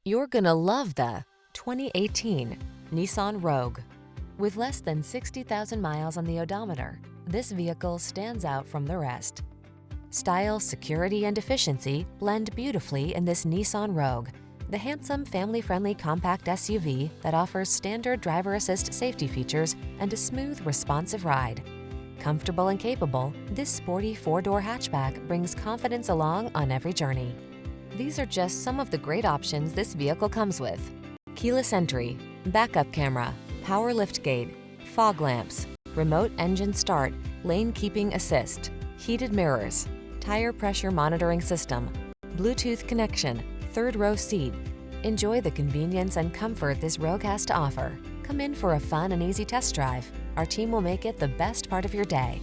You're gonna love the 2018 Nissan Rogue. With less than 60,000 miles on the odometer, this vehicle stands out from the rest. Style, security, and efficiency blend beautifully in this Nissan Rogue, the handsome, family-friendly compact SUV that offers standard driver assist safety features and a smooth, responsive ride. Comfortable and capable, this sporty four-door hatchback brings confidence along on every journey. These are just some of the great options this vehicle comes with: keyless entry, backup camera, power liftgate, fog lamps, remote engine start, lane keeping assist, heated mirrors, tire pressure monitoring system, Bluetooth connection, third row seat. Enjoy the convenience and comfort this Rogue has to offer. Come in for a fun and easy test drive. Our team will make it the best part of your day.